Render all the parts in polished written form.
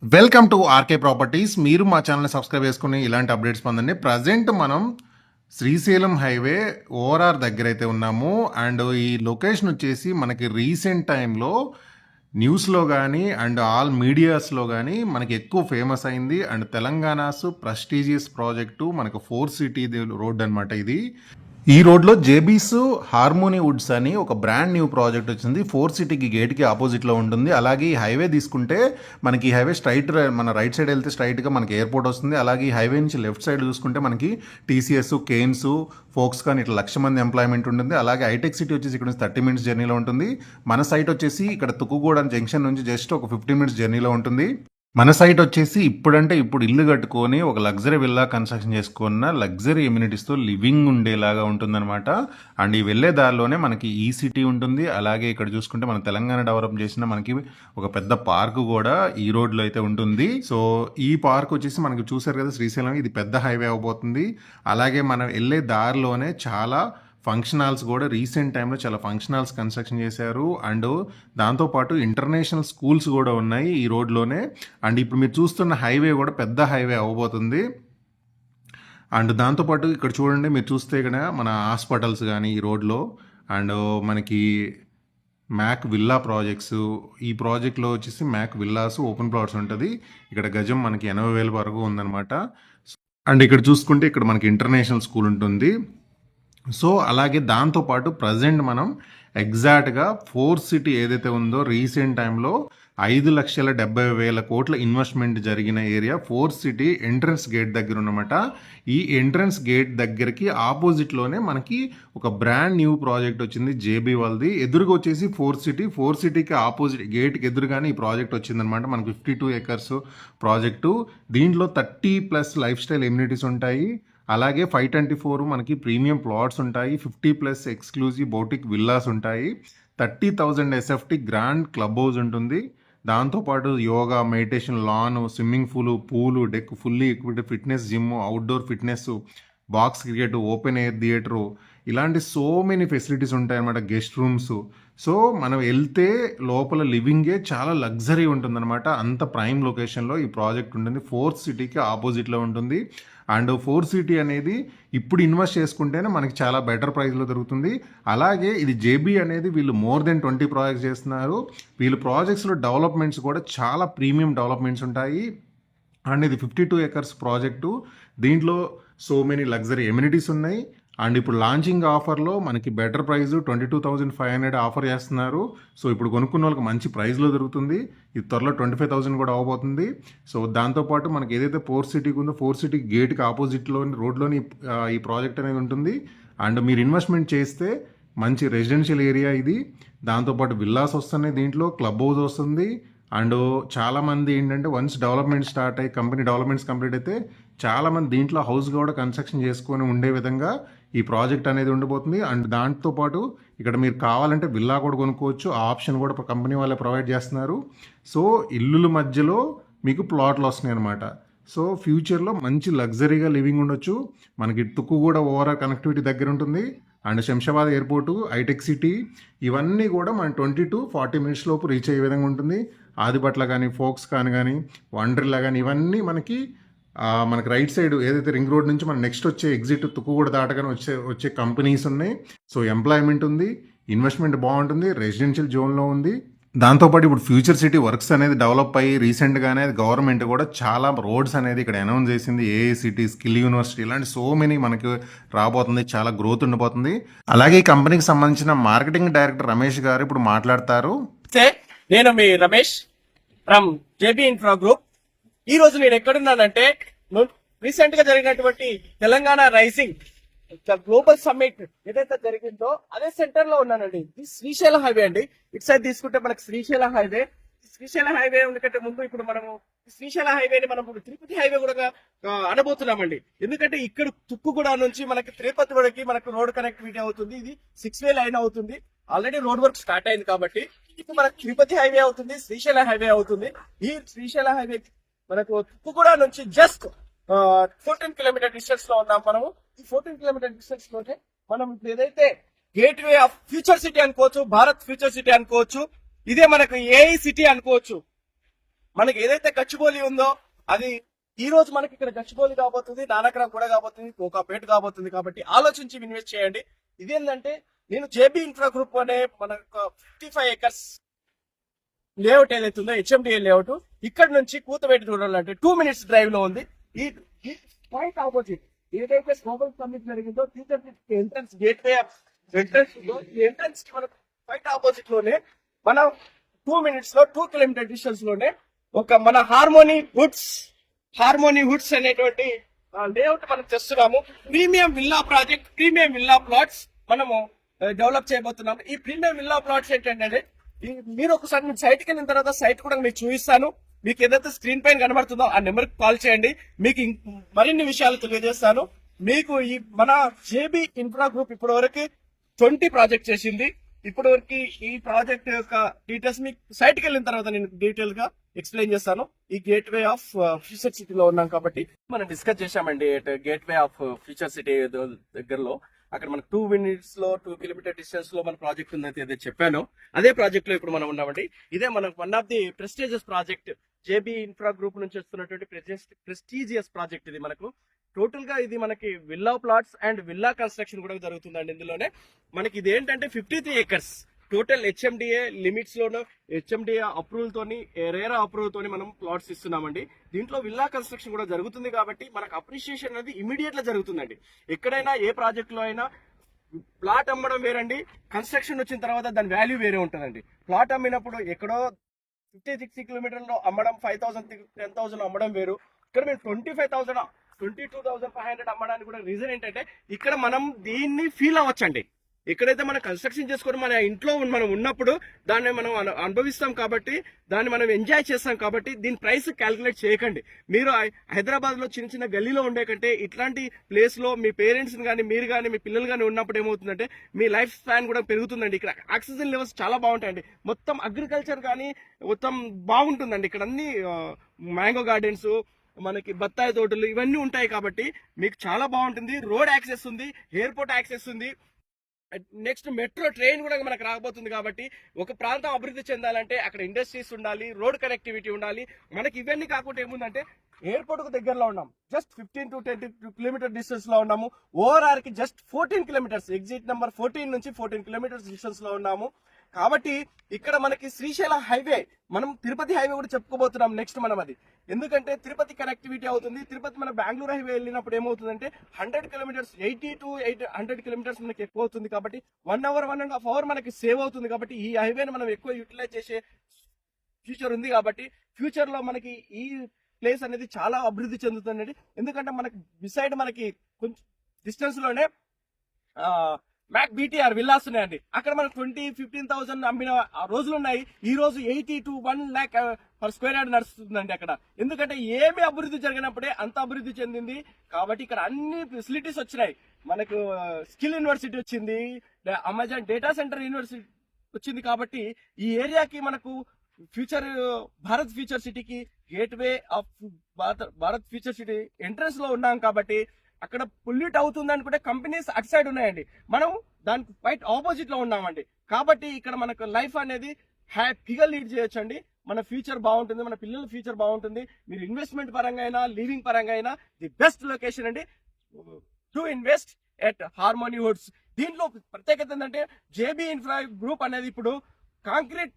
Welcome to RK properties. మీరు మా ఛానల్ని సబ్స్క్రైబ్ చేసుకుని ఇలాంటి అప్డేట్స్ పొందండి. ప్రజెంట్ మనం శ్రీశైలం హైవే ఓఆర్ఆర్ దగ్గర అయితే ఉన్నాము. అండ్ ఈ లొకేషన్ వచ్చేసి మనకి రీసెంట్ టైంలో న్యూస్లో కానీ అండ్ ఆల్ మీడియాస్లో కానీ మనకి ఎక్కువ ఫేమస్ అయింది. అండ్ తెలంగాణస్ ప్రెస్టీజియస్ ప్రాజెక్టు మనకు 4 సిటీ రోడ్ అనమాట ఇది. ఈ రోడ్లో జేబీస్ హార్మోనీ వుడ్స్ అని ఒక బ్రాండ్ న్యూ ప్రాజెక్ట్ వచ్చింది. 4 సిటీకి గేట్కి ఆపోజిట్లో ఉంటుంది. అలాగే ఈ హైవే తీసుకుంటే మనకి ఈ హైవే స్ట్రైట్ మన రైట్ సైడ్ వెళ్తే స్ట్రైట్గా మనకి ఎయిర్పోర్ట్ వస్తుంది. అలాగే ఈ హైవే నుంచి లెఫ్ట్ సైడ్ చూసుకుంటే మనకి టీసీఎస్, కేన్స్, ఫోక్స్కాన్ ఇట్లా 1,00,000 మంది ఎంప్లాయ్మెంట్ ఉంటుంది. అలాగే హైటెక్ సిటీ వచ్చేసి ఇక్కడ నుంచి 30 మినిట్స్ జర్నీలో ఉంటుంది. మన సైట్ వచ్చేసి ఇక్కడ తుక్కుగూడ జంక్షన్ నుంచి జస్ట్ ఒక 15 మినిట్స్ జర్నీలో ఉంటుంది. మన సైట్ వచ్చేసి ఇప్పుడు ఇల్లు కట్టుకొని ఒక లగ్జరీ విల్లా కన్స్ట్రక్షన్ చేసుకున్న లగ్జరీ ఎమ్యూనిటీస్తో లివింగ్ ఉండేలాగా ఉంటుందన్నమాట. అండ్ ఈ వెళ్ళే దారిలోనే మనకి ఈ సిటీ ఉంటుంది. అలాగే ఇక్కడ చూసుకుంటే మన తెలంగాణ డెవలప్ చేసిన మనకి ఒక పెద్ద పార్క్ కూడా ఈ రోడ్లో అయితే ఉంటుంది. సో ఈ పార్క్ వచ్చేసి మనకి చూసారు కదా శ్రీశైలం, ఇది పెద్ద హైవే అవబోతుంది. అలాగే మనం వెళ్ళే దారిలోనే చాలా ఫంక్షన్ హాల్స్ కూడా రీసెంట్ టైంలో చాలా ఫంక్షన్ హాల్స్ కన్స్ట్రక్షన్ చేశారు. అండ్ దాంతోపాటు ఇంటర్నేషనల్ స్కూల్స్ కూడా ఉన్నాయి ఈ రోడ్లోనే. అండ్ ఇప్పుడు మీరు చూస్తున్న హైవే కూడా పెద్ద హైవే అవ్వబోతుంది. అండ్ దాంతోపాటు ఇక్కడ చూడండి, మీరు చూస్తే ఇక్కడ మన హాస్పిటల్స్ కానీ ఈ రోడ్లో, అండ్ మనకి మ్యాక్ విల్లా ప్రాజెక్ట్స్, ఈ ప్రాజెక్ట్లో వచ్చేసి మ్యాక్ విల్లాస్ ఓపెన్ ప్లాట్స్ ఉంటుంది. ఇక్కడ గజం మనకి 80,000 వరకు ఉందన్నమాట. అండ్ ఇక్కడ చూసుకుంటే ఇక్కడ మనకి ఇంటర్నేషనల్ స్కూల్ ఉంటుంది. సో అలాగే దాంతోపాటు ప్రజెంట్ మనం ఎగ్జాక్ట్గా 4 సిటీ ఏదైతే ఉందో రీసెంట్ టైంలో 5,70,000 కోట్ల ఇన్వెస్ట్మెంట్ జరిగిన ఏరియా 4 సిటీ ఎంట్రన్స్ గేట్ దగ్గర ఉన్నమాట. ఈ ఎంట్రన్స్ గేట్ దగ్గరికి ఆపోజిట్లోనే మనకి ఒక బ్రాండ్ న్యూ ప్రాజెక్ట్ వచ్చింది జేబీ వాళ్ళది. ఎదురుగా వచ్చేసి 4 సిటీకి ఆపోజిట్ గేట్కి ఎదురుగానే ఈ ప్రాజెక్ట్ వచ్చిందనమాట. మనకి 52 ఏకర్స్ ప్రాజెక్టు. దీంట్లో 30+ లైఫ్ స్టైల్ ఎమ్యూనిటీస్ ఉంటాయి. అలాగే 524 మనకి ప్రీమియం ప్లాట్స్ ఉంటాయి. 50+ ఎక్స్క్లూజివ్ బౌటిక్ విల్లాస్ ఉంటాయి. 30,000 ఎస్ఎఫ్టీ గ్రాండ్ క్లబ్ హౌస్ ఉంటుంది. దాంతోపాటు yoga, meditation, lawn, swimming pool, deck, fully equipped fitness gym, outdoor fitness, box cricket, open air theatre, ఇలాంటి సో మెనీ ఫెసిలిటీస్ ఉంటాయి అన్నమాట. Guest rooms. సో మనం వెళ్తే లోపల లివింగే చాలా లగ్జరీ ఉంటుందన్నమాట. అంత ప్రైమ్ లొకేషన్లో ఈ ప్రాజెక్ట్ ఉంటుంది. 4 సిటీకి ఆపోజిట్లో ఉంటుంది. అండ్ 4 సిటీ అనేది ఇప్పుడు ఇన్వెస్ట్ చేసుకుంటేనే మనకి చాలా బెటర్ ప్రైస్లో దొరుకుతుంది. అలాగే ఇది జేబీ అనేది వీళ్ళు మోర్ దెన్ 20 ప్రాజెక్ట్స్ చేస్తున్నారు. వీళ్ళు ప్రాజెక్ట్స్లో డెవలప్మెంట్స్ కూడా చాలా ప్రీమియం డెవలప్మెంట్స్ ఉంటాయి. అండ్ ఇది 52 ఏకర్స్ ప్రాజెక్టు. దీంట్లో సో మెనీ లగ్జరీ ఎమ్యూనిటీస్ ఉన్నాయి. అండ్ ఇప్పుడు లాంచింగ్ ఆఫర్లో మనకి బెటర్ ప్రైస్ 22,500 ఆఫర్ చేస్తున్నారు. సో ఇప్పుడు కొనుక్కున్న వాళ్ళకి మంచి ప్రైస్లో దొరుకుతుంది. ఇది త్వరలో 25,000 కూడా అవబోతుంది. సో దాంతోపాటు మనకి ఏదైతే 4 సిటీకి ఉందో 4 సిటీ గేట్కి ఆపోజిట్లో రోడ్లోని ఈ ప్రాజెక్ట్ అనేది ఉంటుంది. అండ్ మీరు ఇన్వెస్ట్మెంట్ చేస్తే మంచి రెసిడెన్షియల్ ఏరియా ఇది. దాంతోపాటు విల్లాస్ వస్తున్నాయి, దీంట్లో క్లబ్ హౌస్ వస్తుంది. అండ్ చాలామంది ఏంటంటే వన్స్ డెవలప్మెంట్ స్టార్ట్ అయ్యి కంపెనీ డెవలప్మెంట్స్ కంప్లీట్ అయితే చాలామంది దీంట్లో హౌస్ కూడా కన్స్ట్రక్షన్ చేసుకొని ఉండే విధంగా ఈ ప్రాజెక్ట్ అనేది ఉండబోతుంది. అండ్ దాంతోపాటు ఇక్కడ మీరు కావాలంటే విల్లా కూడా కొనుక్కోవచ్చు. ఆ ఆప్షన్ కూడా కంపెనీ వాళ్ళే ప్రొవైడ్ చేస్తున్నారు. సో ఇల్లుల మధ్యలో మీకు ప్లాట్లు వస్తున్నాయి అనమాట. సో ఫ్యూచర్లో మంచి లగ్జరీగా లివింగ్ ఉండొచ్చు. మనకి తుక్కు కూడా ఓవరాల్ కనెక్టివిటీ దగ్గర ఉంటుంది. And Shamshabad airport, hitech city, ఇవన్నీ కూడా మన 20 to 40 మినిట్స్ లోపు రీచ్ అయ్యే విధంగా ఉంటుంది. ఆదిపట్ల కానీ, ఫోక్స్కాన్ కానీ, వండర్లా కానీ, ఇవన్నీ మనకి రైట్ సైడ్ ఏదైతే రింగ్ రోడ్ నుంచి మన నెక్స్ట్ వచ్చే ఎగ్జిట్ తుక్కుగూడ దాటగానే వచ్చే కంపెనీస్ ఉన్నాయి. సో ఎంప్లాయ్మెంట్ ఉంది, ఇన్వెస్ట్మెంట్ బాగుంటుంది, రెసిడెన్షియల్ జోన్లో ఉంది. దాంతోపాటు ఇప్పుడు ఫ్యూచర్ సిటీ వర్క్స్ అనేది డెవలప్ అయ్యి రీసెంట్గానే గవర్నమెంట్ కూడా చాలా రోడ్స్ అనేది ఇక్కడ అనౌన్స్ చేసింది. ఏఐసిటీ, స్కిల్ యూనివర్సిటీ, ఇలాంటి సో మెనీ మనకి రాబోతుంది. చాలా గ్రోత్ ఉండిపోతుంది. అలాగే ఈ కంపెనీకి సంబంధించిన మార్కెటింగ్ డైరెక్టర్ రమేష్ గారు ఇప్పుడు మాట్లాడతారు. నేను మీ Ramesh from JB infra group. ఈ రోజు నేను ఎక్కడున్నానంటే రీసెంట్ గా జరిగినటువంటి తెలంగాణ రైజింగ్ గ్లోబల్ సమ్మిట్ ఏదైతే జరిగిందో అదే సెంటర్ లో ఉన్నానండి. ఇది శ్రీశైలం హైవే అండి. ఇటు సైడ్ తీసుకుంటే మనకి శ్రీశైలం హైవే ఎందుకంటే ముందు ఇప్పుడు మనము శ్రీశైలం హైవేని మనం తిరుపతి హైవే కూడా అనబోతున్నామండి. ఎందుకంటే ఇక్కడ తుక్కుగూడ నుంచి మనకి తిరుపతి వరకు మనకు రోడ్ కనెక్టివిటీ అవుతుంది. ఇది 6-way లైన్ అవుతుంది. ఆల్రెడీ రోడ్ వర్క్ స్టార్ట్ అయింది కాబట్టి ఇప్పుడు మనకు తిరుపతి హైవే అవుతుంది, శ్రీశైలం హైవే అవుతుంది. ఈ శ్రీశైలం హైవే మనకు తుక్కుగూడ నుంచి జస్ట్ 14 కిలోమీటర్ డిస్టెన్స్ లో ఉన్నాం మనము. ఈ 14 కిలోమీటర్ డిస్టెన్స్ లోనే మనం ఏదైతే gate way of future city అనుకోవచ్చు, భారత్ ఫ్యూచర్ సిటీ అనుకోవచ్చు, ఇదే మనకు ఏఐ సిటీ అనుకోవచ్చు. మనకి ఏదైతే గచ్చిబౌలి ఉందో అది ఈ రోజు మనకి ఇక్కడ గచ్చిబౌలి కాబోతుంది, నానక్రామ్ కూడా కాబోతుంది, కోకాపేట కాబోతుంది. కాబట్టి ఆలోచించి ఇన్వెస్ట్ చేయండి. ఇదేంటంటే నేను జేబీ ఇన్ఫ్రా గ్రూప్ అనే మన 55 acres లేఅవుట్ ఏదైతే ఉందో హెచ్ఎండిఏ లేఅవుట్ ఇక్కడ నుంచి కూతవేటి చూడాలంటే 2 minutes డ్రైవ్ లో ఉంది. ఈ పాయింట్ ఆపోజిట్ ఏదైతే గ్లోబల్ సమ్మిట్ జరిగిందో ఎంట్రన్స్ గేట్వే ఎంట్రన్స్ ఎంట్రన్స్ కి మనకు పాయింట్ ఆపోజిట్ లోనే మనం 2 minutes లో 2 kilometer డిస్టెన్స్ లోనే ఒక మన హార్మోనీ వుడ్స్ అనేటువంటి లేఅవుట్ మనం చేస్తున్నాము. Premium villa project, premium villa plots మనము డెవలప్ చేయబోతున్నాము. ఈ ప్రీమియం విల్లా ప్లాట్స్ ఏంటంటే మీరు ఒకసారి మీ సైట్ కి వెళ్ళిన తర్వాత సైట్ కూడా మీకు చూపిస్తాను. మీకు ఏదైతే స్క్రీన్ పైన కనబడుతుందో ఆ నెంబర్ కి కాల్ చేయండి. మీకు మరిన్ని విషయాలు తెలియజేస్తాను. మీకు ఈ మన జేబీ ఇన్ఫ్రా గ్రూప్ ఇప్పటి వరకు 20 ప్రాజెక్ట్ చేసింది. ఇప్పటి వరకు ఈ ప్రాజెక్ట్ యొక్క డీటెయిల్స్ మీకు సైట్ కి వెళ్ళిన తర్వాత నేను డీటెయిల్ గా ఎక్స్ప్లెయిన్ చేస్తాను. ఈ గేట్వే ఆఫ్ ఫ్యూచర్ సిటీలో ఉన్నాం కాబట్టి మనం డిస్కస్ చేశామండి. గేట్వే ఆఫ్ ఫ్యూచర్ సిటీ దగ్గరలో అక్కడ మనకు 2 minutes లో 2 kilometer డిస్టెన్స్ లో మన ప్రాజెక్ట్ ఉందని ఏదైతే చెప్పాను అదే ప్రాజెక్ట్ లో ఇప్పుడు మనం ఉన్నామండి. ఇదే మనకు one of the prestigious project JB infra group నుంచి వస్తున్నటువంటి ప్రెస్టీజియస్ ప్రాజెక్ట్. ఇది మనకు టోటల్ గా ఇది మనకి villa plots and villa construction కూడా జరుగుతుందండి. ఇందులోనే మనకి ఇది ఏంటంటే 53 acres టోటల్ హెచ్ఎండిఏ లిమిట్స్ లోను హెచ్ఎండిఏ అప్రూవల్ తోని రేరా అప్రూవల్ తోని మనం ప్లాట్స్ ఇస్తున్నామండి. దీంట్లో విల్లా కన్స్ట్రక్షన్ కూడా జరుగుతుంది కాబట్టి మనకు అప్రిషియేషన్ అనేది ఇమీడియట్ గా జరుగుతుందండి. ఎక్కడైనా ఏ ప్రాజెక్ట్ లో అయినా ప్లాట్ అమ్మడం వేరండి, కన్స్ట్రక్షన్ వచ్చిన తర్వాత దాని వాల్యూ వేరే ఉంటుందండి. ప్లాట్ అమ్మినప్పుడు ఎక్కడో 50-60 kilometers లో అమ్మడం 5,000-10,000 అమ్మడం వేరు. ఇక్కడ మేము 22,500 అమ్మడానికి కూడా రీజన్ ఏంటంటే ఇక్కడ మనం దీన్ని ఫీల్ అవ్వచ్చండి. ఎక్కడైతే మనం కన్స్ట్రక్షన్ చేసుకొని మన ఇంట్లో మనం ఉన్నప్పుడు దాన్ని మనం అనుభవిస్తాం కాబట్టి దాన్ని మనం ఎంజాయ్ చేస్తాం కాబట్టి దీని ప్రైస్ క్యాలిక్యులేట్ చేయకండి. మీరు హైదరాబాద్ లో చిన్న చిన్న గల్లీలో ఉండే కంటే ఇట్లాంటి ప్లేస్ లో మీ పేరెంట్స్ కానీ మీరు కానీ మీ పిల్లలు కానీ ఉన్నప్పుడు ఏమవుతుందంటే మీ లైఫ్ స్పాన్ కూడా పెరుగుతుందండి. ఇక్కడ ఆక్సిజన్ లెవెల్స్ చాలా బాగుంటాయండి. మొత్తం అగ్రికల్చర్ కానీ మొత్తం బాగుంటుందండి. ఇక్కడ అన్ని మ్యాంగో గార్డెన్స్, మనకి బత్తాయి తోటలు ఇవన్నీ ఉంటాయి కాబట్టి మీకు చాలా బాగుంటుంది. రోడ్ యాక్సెస్ ఉంది, ఎయిర్పోర్ట్ యాక్సెస్ ఉంది, నెక్స్ట్ మెట్రో ట్రైన్ కూడా మనకు రాబోతుంది. కాబట్టి ఒక ప్రాంతం అభివృద్ధి చెందాలంటే అక్కడ ఇండస్ట్రీస్ ఉండాలి, రోడ్ కనెక్టివిటీ ఉండాలి. మనకి ఇవన్నీ కాకుండా ఏముందంటే ఎయిర్పోర్ట్ కు దగ్గరలో ఉన్నాం, జస్ట్ 15 to 20 kilometer డిస్టెన్స్ లో ఉన్నాము. ఓఆర్ఆర్ కి జస్ట్ 14 kilometers, ఎగ్జిట్ నెంబర్ 14 నుంచి 14 kilometers డిస్టెన్స్ లో ఉన్నాము. కాబట్టి ఇక్కడ మనకి శ్రీశైలం హైవే, మనం తిరుపతి హైవే కూడా చెప్పుకోబోతున్నాం నెక్స్ట్ మనం అది. ఎందుకంటే తిరుపతి కనెక్టివిటీ అవుతుంది. తిరుపతి మన బెంగళూరు హైవే వెళ్ళినప్పుడు ఏమవుతుందంటే 100 kilometers, 80 to 100 kilometers మనకి ఎక్కువ అవుతుంది. కాబట్టి 1 hour 1.5 hour మనకి సేవ్ అవుతుంది. కాబట్టి ఈ హైవేని మనం ఎక్కువ యూటిలైజ్ చేసే ఫ్యూచర్ ఉంది. కాబట్టి ఫ్యూచర్ లో మనకి ఈ ప్లేస్ అనేది చాలా అభివృద్ధి చెందుతుంది. ఎందుకంటే మనకి బిసైడ్ మనకి కొంచెం డిస్టెన్స్ లోనే మ్యాక్ బీటీఆర్ విల్లాస్ ఉన్నాయండి. అక్కడ మనకు 15,000 అమ్మిన రోజులు ఉన్నాయి. ఈ రోజు 80 to 1 lakh per square yard నడుస్తుందండి అక్కడ. ఎందుకంటే ఏమి అభివృద్ధి జరిగినప్పుడే అంత అభివృద్ధి చెందింది. కాబట్టి ఇక్కడ అన్ని ఫెసిలిటీస్ వచ్చినాయి. మనకు స్కిల్ యూనివర్సిటీ వచ్చింది, అమెజాన్ డేటా సెంటర్ యూనివర్సిటీ వచ్చింది. కాబట్టి ఈ ఏరియాకి మనకు ఫ్యూచర్ భారత్ ఫ్యూచర్ సిటీకి gateway of Bharat future city entrance లో ఉన్నాం. కాబట్టి అక్కడ పొల్యూట్ అవుతుంది అనుకుంటే కంపెనీస్ అటు సైడ్ ఉన్నాయండి, మనం దానికి క్వైట్ ఆపోజిట్ లో ఉన్నామండి. కాబట్టి ఇక్కడ మనకు లైఫ్ అనేది హ్యాపీగా లీడ్ చేయొచ్చండి. మన ఫ్యూచర్ బాగుంటుంది, మన పిల్లల ఫ్యూచర్ బాగుంటుంది. మీరు ఇన్వెస్ట్మెంట్ పరంగా అయినా లివింగ్ పరంగా అయినా ది బెస్ట్ లొకేషన్ అండి to invest at harmony Woods. దీంట్లో ప్రత్యేకత ఏంటంటే జేబీ ఇన్ఫ్రా గ్రూప్ అనేది ఇప్పుడు కాంక్రీట్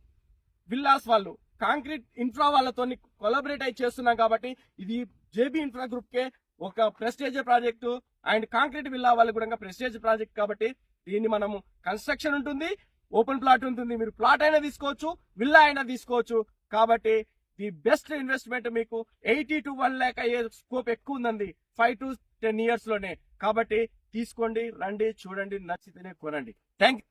విల్లాస్ వాళ్ళు, కాంక్రీట్ ఇన్ఫ్రా వాళ్ళతో కొలాబరేట్ అయి చేస్తున్నాం. కాబట్టి ఇది జేబీ ఇన్ఫ్రా గ్రూప్ కే ఒక prestige project and concrete villa వాళ్ళకి కూడా ప్రెస్టేజ్ ప్రాజెక్ట్. కాబట్టి దీన్ని మనము కన్స్ట్రక్షన్ ఉంటుంది, ఓపెన్ ప్లాట్ ఉంటుంది. మీరు ప్లాట్ అయినా తీసుకోవచ్చు, విల్లా అయినా తీసుకోవచ్చు. కాబట్టి ది బెస్ట్ ఇన్వెస్ట్మెంట్ మీకు 80 to 1 lakh అయ్యే స్కోప్ ఎక్కువ ఉందండి 5 to 10 years లోనే. కాబట్టి తీసుకోండి, రండి, చూడండి, నచ్చితేనే కొనండి. Thank you.